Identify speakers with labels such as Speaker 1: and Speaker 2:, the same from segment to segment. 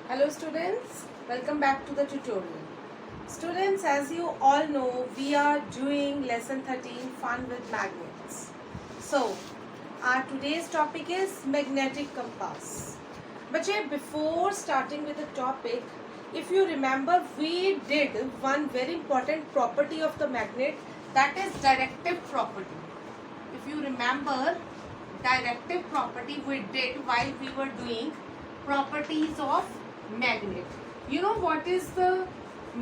Speaker 1: Hello students, welcome back to the tutorial. Students, as you all know, we are doing lesson 13 fun with magnets. So, our today's topic is magnetic compass. बच्चे, before starting with the topic, if you remember, we did one very important property of the magnet, that is directive property. If you remember, directive property we did while we were doing properties of magnet. You know what is the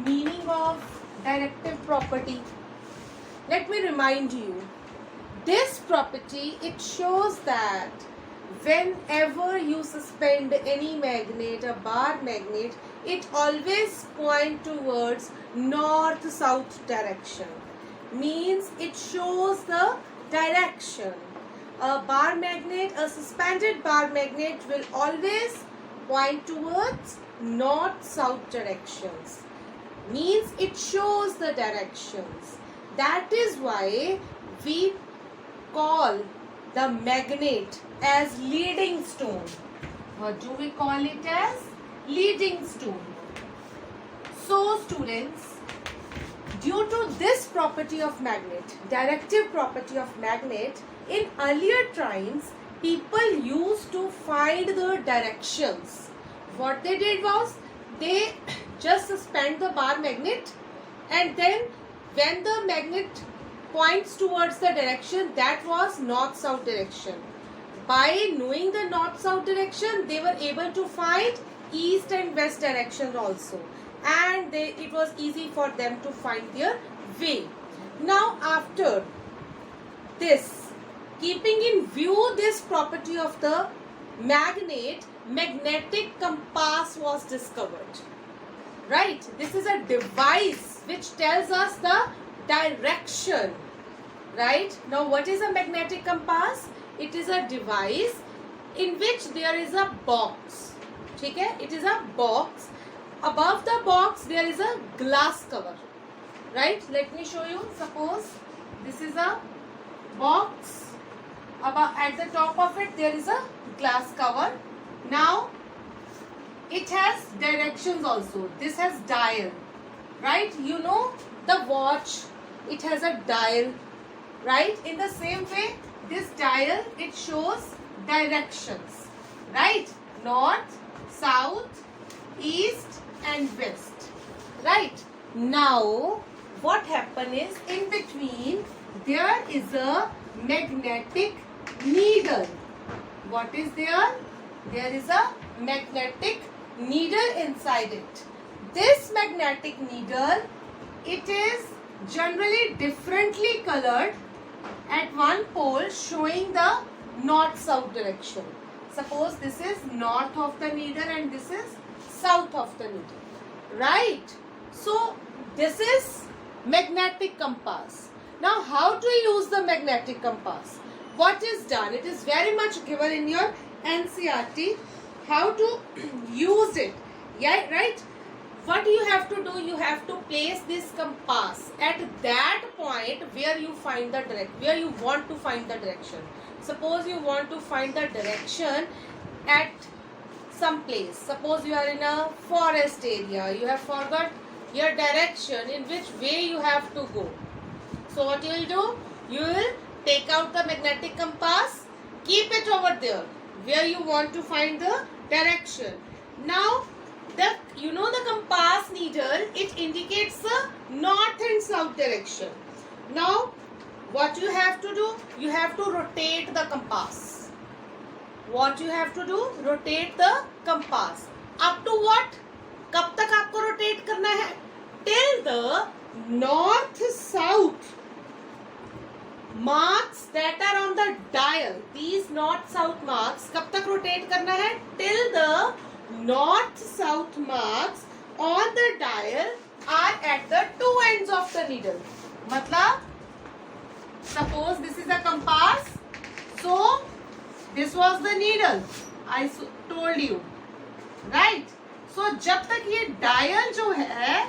Speaker 1: meaning of directive property? Let me remind you. This property, it shows that whenever you suspend any magnet, a bar magnet, it always point towards north-south direction. Means it shows the direction. A bar magnet, a suspended bar magnet will always point towards north-south directions. Means it shows the directions. That is why we call the magnet as leading stone. What do we call it as? Leading stone. So students, due to this property of magnet, directive property of magnet, in earlier times, people used to find the directions. What they did was, they just suspend the bar magnet, and then when the magnet points towards the direction, that was north-south direction. By knowing the north-south direction, they were able to find east and west direction also, and it was easy for them to find their way. Now after this, keeping in view this property of the magnet, magnetic compass was discovered. Right? This is a device which tells us the direction. Right? Now what is a magnetic compass? It is a device in which there is a box. Okay? It is a box. Above the box there is a glass cover. Right? Let me show you. Suppose this is a box. At the top of it there is a glass cover. Now it has directions also. This has dial, right? You know the watch, it has a dial, right? In the same way, this dial, it shows directions, right? North, south, east and west, right? Now what happen is, in between there is a magnetic needle. What is there? There is a magnetic needle inside it. This magnetic needle, it is generally differently colored at one pole, showing the north-south direction. Suppose this is north of the needle and this is south of the needle, right? So this is magnetic compass. Now how to use the magnetic compass? What is done? It is very much given in your NCERT how to use it. Yeah, right? What you have to do? You have to place this compass at that point where you find the where you want to find the direction. Suppose you want to find the direction at some place. Suppose you are in a forest area. You have forgot your direction, in which way you have to go. So what you will do? You will take out the magnetic compass, keep it over there where you want to find the direction. Now the compass needle, it indicates the north and south direction. Now what you have to do? You have to rotate the compass. What you have to do? Rotate the compass. Up to what? कब तक आपको rotate करना है? Till the north south marks that are on the dial. These north south marks कब तक rotate करना है? Till the north south marks on the dial are at the two ends of the needle. मतलब suppose this is a compass, so this was the needle I told you, right? So जब तक ये dial जो है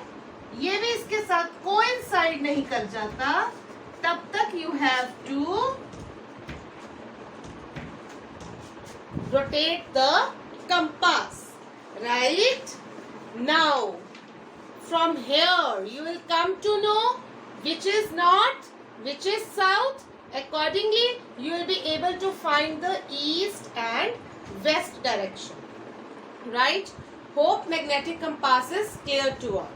Speaker 1: ये भी इसके साथ coincide नहीं कर जाता, तब तक you have to rotate the compass, right? right? Now, from here, you will come to know which is north, which is south. Accordingly, you will be able to find the east and west direction. Right? Hope magnetic compass is clear to all.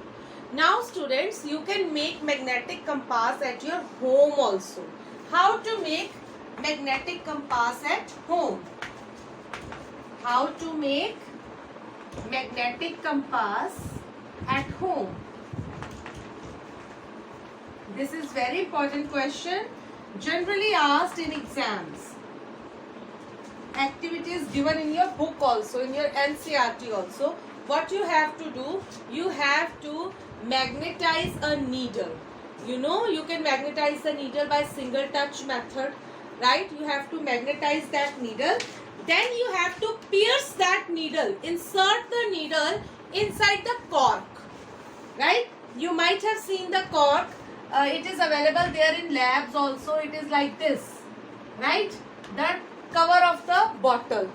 Speaker 1: Now students, you can make magnetic compass at your home also. How to make magnetic compass at home? How to make magnetic compass at home? This is very important question, generally asked in exams. Activities given in your book also, in your NCERT also. What you have to do, you have to magnetize a needle. You know, you can magnetize the needle by single touch method, right? You have to magnetize that needle. Then you have to pierce that needle, insert the needle inside the cork, right? You might have seen the cork. It is available there in labs also. It is like this, right? That cover of the bottle,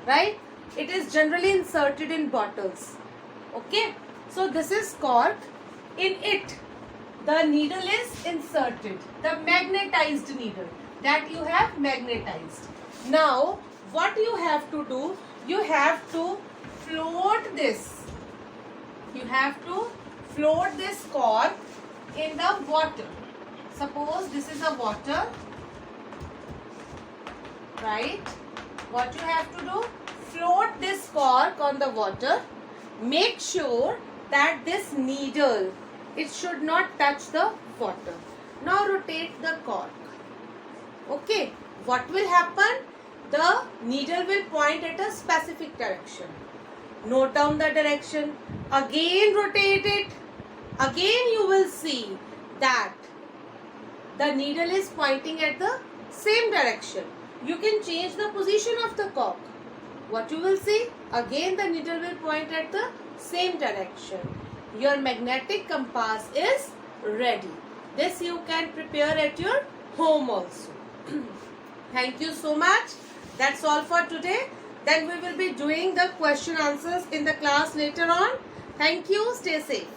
Speaker 1: right? It is generally inserted in bottles. Okay, so this is cork. In it, the needle is inserted, the magnetized needle that you have magnetized. Now, what you have to do, you have to float this. You have to float this cork in the water. Suppose this is a water, right? What you have to do, float this cork on the water. Make sure that this needle, it should not touch the water. Now rotate the cork. Okay, what will happen? The needle will point at a specific direction. Note down the direction. Again rotate it. Again you will see that the needle is pointing at the same direction. You can change the position of the cork. What you will see? Again the needle will point at the same direction. Your magnetic compass is ready. This you can prepare at your home also. Thank you so much. That's all for today. Then we will be doing the question answers in the class later on. Thank you. Stay safe.